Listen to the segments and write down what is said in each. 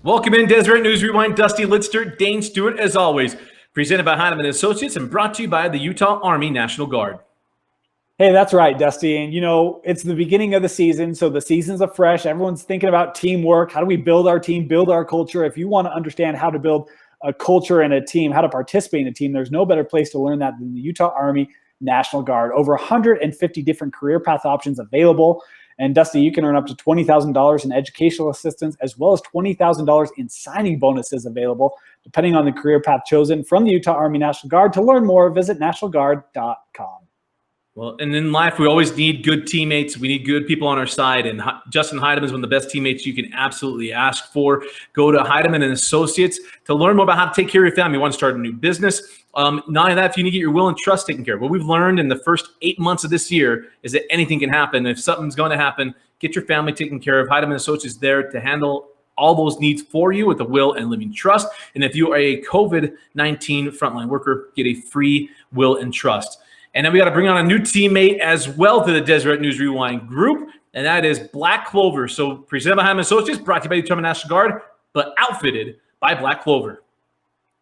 Welcome in, Deseret News Rewind. Dusty Lidster, Dane Stewart, as always. Presented by Heinemann Associates and brought to you by the Utah Army National Guard. Hey, that's right, Dusty. And, it's the beginning of the season, so the season's afresh. Everyone's thinking about teamwork. How do we build our team, build our culture? If you want to understand how to build a culture and a team, how to participate in a team, there's no better place to learn that than the Utah Army National Guard. Over 150 different career path options available. And Dusty, you can earn up to $20,000 in educational assistance, as well as $20,000 in signing bonuses available, depending on the career path chosen from the Utah Army National Guard. To learn more, visit nationalguard.com. Well, and in life, we always need good teammates. We need good people on our side. And Justin Heidemann is one of the best teammates you can absolutely ask for. Go to Heidemann and Associates to learn more about how to take care of your family. You want to start a new business. Not only that, if you need to get your will and trust taken care of. What we've learned in the first 8 months of this year is that anything can happen. If something's going to happen, get your family taken care of. Heidemann Associates is there to handle all those needs for you with a will and living trust. And if you are a COVID-19 frontline worker, get a free will and trust. And then we got to bring on a new teammate as well to the Deseret News Rewind group, and that is Black Clover. So presented by Heinemann Associates, brought to you by the Utah National Guard, but outfitted by Black Clover.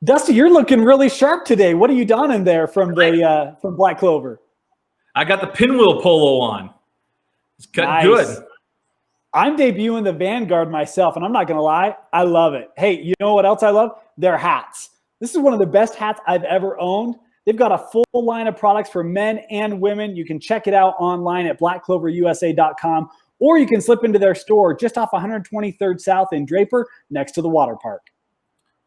Dusty, you're looking really sharp today. What are you donning there from Black Clover? I got the pinwheel polo on. It's cut good. I'm debuting the Vanguard myself, and I'm not going to lie, I love it. Hey, you know what else I love? Their hats. This is one of the best hats I've ever owned. They've got a full line of products for men and women. You can check it out online at blackcloverusa.com, or you can slip into their store just off 123rd South in Draper next to the water park.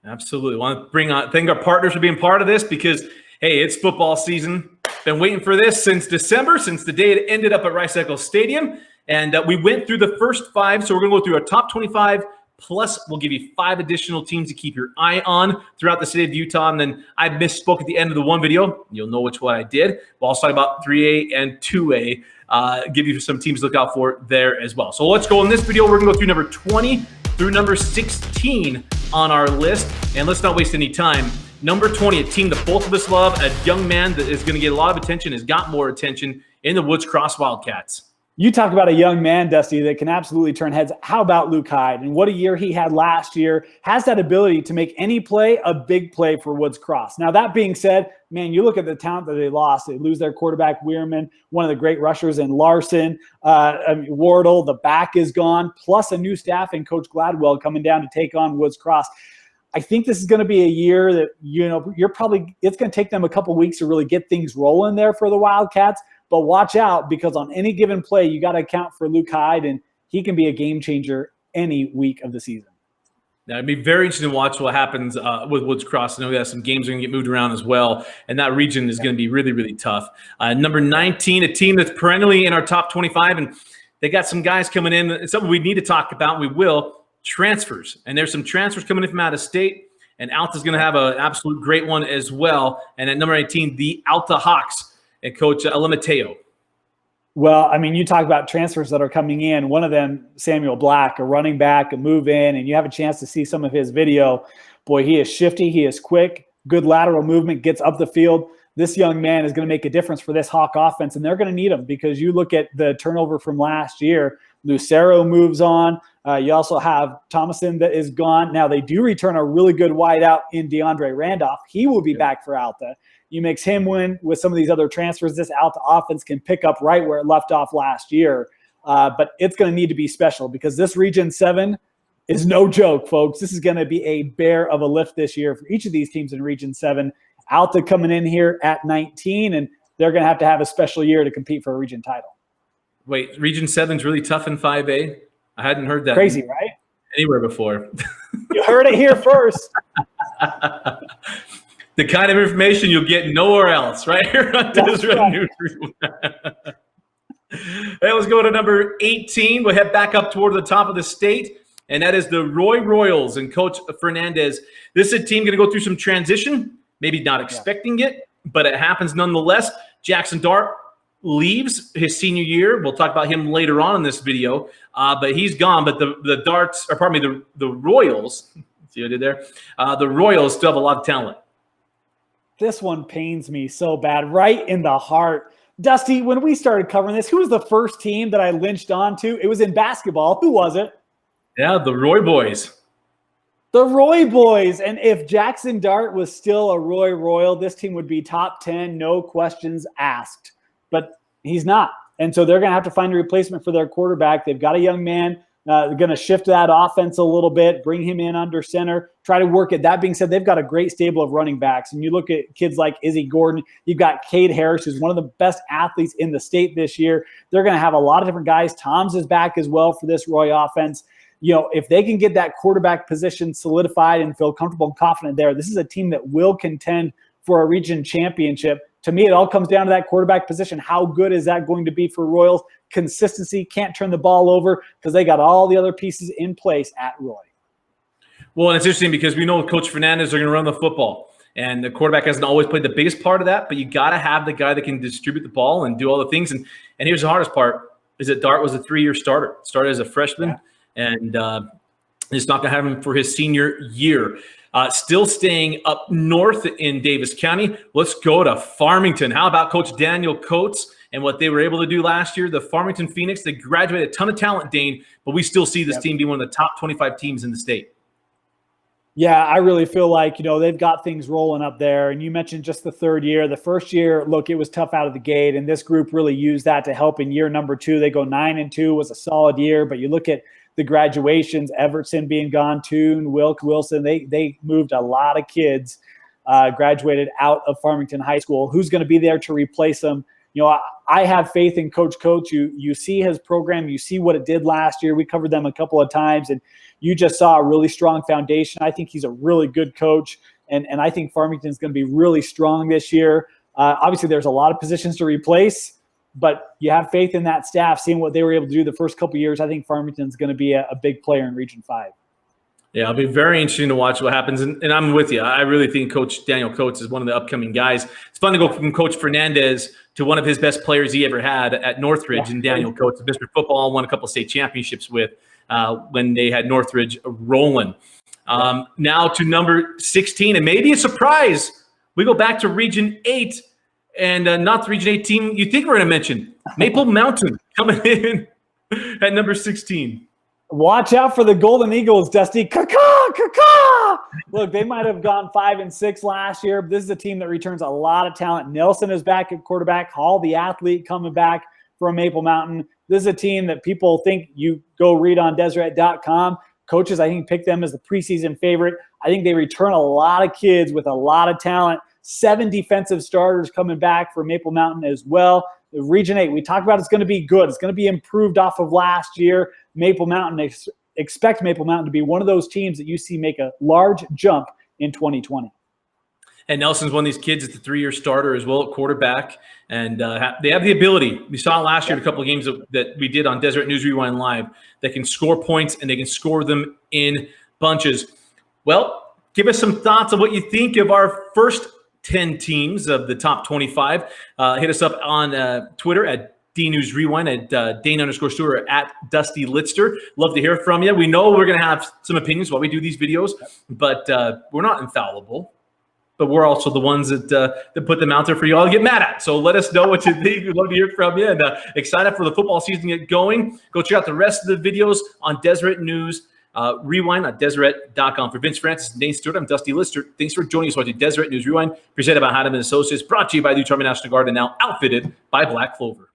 Absolutely. Want to thank our partners for being part of this because, hey, it's football season. Been waiting for this since December, since the day it ended up at Rice-Eccles Stadium. And we went through the first 5, so we're going to go through our top 25. Plus, we'll give you 5 additional teams to keep your eye on throughout the state of Utah. And then I misspoke at the end of the one video. You'll know which one I did. We'll also talk about 3A and 2A. Give you some teams to look out for there as well. So let's go. In this video, we're going to go through number 20 through number 16 on our list. And let's not waste any time. Number 20, a team that both of us love, a young man that is going to get a lot of attention, has got more attention in the Woods Cross Wildcats. You talk about a young man, Dusty, that can absolutely turn heads. How about Luke Hyde? And what a year he had last year. Has that ability to make any play a big play for Woods Cross. Now, that being said, man, you look at the talent that they lost. They lose their quarterback, Weirman, one of the great rushers, and Larson. Wardle, the back is gone, plus a new staff and Coach Gladwell coming down to take on Woods Cross. I think this is going to be a year that, it's going to take them a couple weeks to really get things rolling there for the Wildcats. But watch out, because on any given play, you got to account for Luke Hyde, and he can be a game changer any week of the season. Now, it'd be very interesting to watch what happens with Woods Cross. I know that some games are going to get moved around as well, and that region is going to be really, really tough. Number 19, a team that's perennially in our top 25, and they got some guys coming in. It's something we need to talk about, and we will. Transfers. And there's some transfers coming in from out of state, and Alta's going to have an absolute great one as well. And at number 18, the Alta Hawks. And Coach Mateo. Well, I mean, you talk about transfers that are coming in. One of them, Samuel Black, a running back, a move in, and you have a chance to see some of his video. Boy, he is shifty. He is quick, good lateral movement, gets up the field. This young man is going to make a difference for this Hawk offense, and they're going to need him because you look at the turnover from last year. Lucero moves on. You also have Thomason that is gone. Now, they do return a really good wideout in DeAndre Randolph. He will be back for Alta. You mix him in with some of these other transfers. This Alta offense can pick up right where it left off last year. But it's going to need to be special because this Region 7 is no joke, folks. This is going to be a bear of a lift this year for each of these teams in Region 7. Alta coming in here at 19, and they're going to have a special year to compete for a region title. Wait, Region 7 is really tough in 5A? I hadn't heard that. Crazy, right? Anywhere before. You heard it here first. The kind of information you'll get nowhere else, right here on Deseret News Rewind. Hey, let's go to number 18. We'll head back up toward the top of the state, and that is the Roy Royals and Coach Fernandez. This is a team going to go through some transition, maybe not expecting it, but it happens nonetheless. Jackson Dart leaves his senior year. We'll talk about him later on in this video, but he's gone. But the Royals, see what I did there? The Royals still have a lot of talent. This one pains me so bad, right in the heart. Dusty, when we started covering this, who was the first team that I lynched onto? It was in basketball. Who was it? Yeah, the Roy Boys. The Roy boys. And if Jackson Dart was still a Roy Royal, this team would be top 10, no questions asked. But he's not. And so they're going to have to find a replacement for their quarterback. They've got a young man. They're going to shift that offense a little bit, bring him in under center, try to work it. That being said, they've got a great stable of running backs. And you look at kids like Izzy Gordon. You've got Cade Harris, who's one of the best athletes in the state this year. They're going to have a lot of different guys. Tom's is back as well for this Roy offense. You know, if they can get that quarterback position solidified and feel comfortable and confident there, this is a team that will contend for a region championship. To me, it all comes down to that quarterback position. How good is that going to be for Royals? Consistency, can't turn the ball over because they got all the other pieces in place at Roy. Well, and it's interesting because we know Coach Fernandez are going to run the football, and the quarterback hasn't always played the biggest part of that, but you got to have the guy that can distribute the ball and do all the things. And here's the hardest part is that Dart was a 3-year starter, started as a freshman, and it's not going to have him for his senior year. Still staying up north in Davis County, let's go to Farmington. How about Coach Daniel Coates and what they were able to do last year? The Farmington Phoenix, they graduated a ton of talent, Dane, but we still see this team be one of the top 25 teams in the state. Yeah, I really feel like, you know, they've got things rolling up there. And you mentioned just the third year. The first year, look, it was tough out of the gate, and this group really used that to help in year number 2. They go 9-2, was a solid year, but you look at the graduations, Everson being gone, Toon, Wilson, they moved a lot of kids, graduated out of Farmington High School. Who's going to be there to replace them? You know, I have faith in Coach Coates. You see his program, you see what it did last year. We covered them a couple of times, and you just saw a really strong foundation. I think he's a really good coach, and I think Farmington is going to be really strong this year. Obviously, there's a lot of positions to replace, but you have faith in that staff, seeing what they were able to do the first couple of years. I think Farmington's going to be a big player in Region 5. Yeah, it'll be very interesting to watch what happens. And I'm with you. I really think Coach Daniel Coates is one of the upcoming guys. It's fun to go from Coach Fernandez to one of his best players he ever had at Northridge, and Daniel Coates, Mr. Football, won a couple of state championships with when they had Northridge rolling. Now to number 16, and maybe a surprise, we go back to Region 8. And not the Region 8 team you think we're going to mention. Maple Mountain coming in at number 16. Watch out for the Golden Eagles, Dusty. Caw-caw! Look, they might have gone 5-6 last year, but this is a team that returns a lot of talent. Nelson is back at quarterback. Hall, the athlete, coming back from Maple Mountain. This is a team that people think you go read on Deseret.com. Coaches, I think, pick them as the preseason favorite. I think they return a lot of kids with a lot of talent. 7 defensive starters coming back for Maple Mountain as well. The Region 8, we talked about, it's going to be good. It's going to be improved off of last year. Maple Mountain, expect Maple Mountain to be one of those teams that you see make a large jump in 2020. And Nelson's one of these kids that's a 3-year starter as well at quarterback. And they have the ability. We saw last year in a couple of games that we did on Deseret News Rewind Live that can score points, and they can score them in bunches. Well, give us some thoughts on what you think of our first 10 teams of the top 25. Hit us up on Twitter at DNews Rewind, at Dane_Stewart, at Dusty Litster. Love to hear from you. We know we're going to have some opinions while we do these videos, but we're not infallible. But we're also the ones that put them out there for you all to get mad at. So let us know what you think. We'd love to hear from you. And excited for the football season to get going. Go check out the rest of the videos on Deseret News Rewind at Deseret.com. For Vince Francis and Dane Stewart, I'm Dusty Lister. Thanks for joining us watching Deseret News Rewind, presented by Heidemann Associates, brought to you by the Charming National Guard, and now outfitted by Black Clover.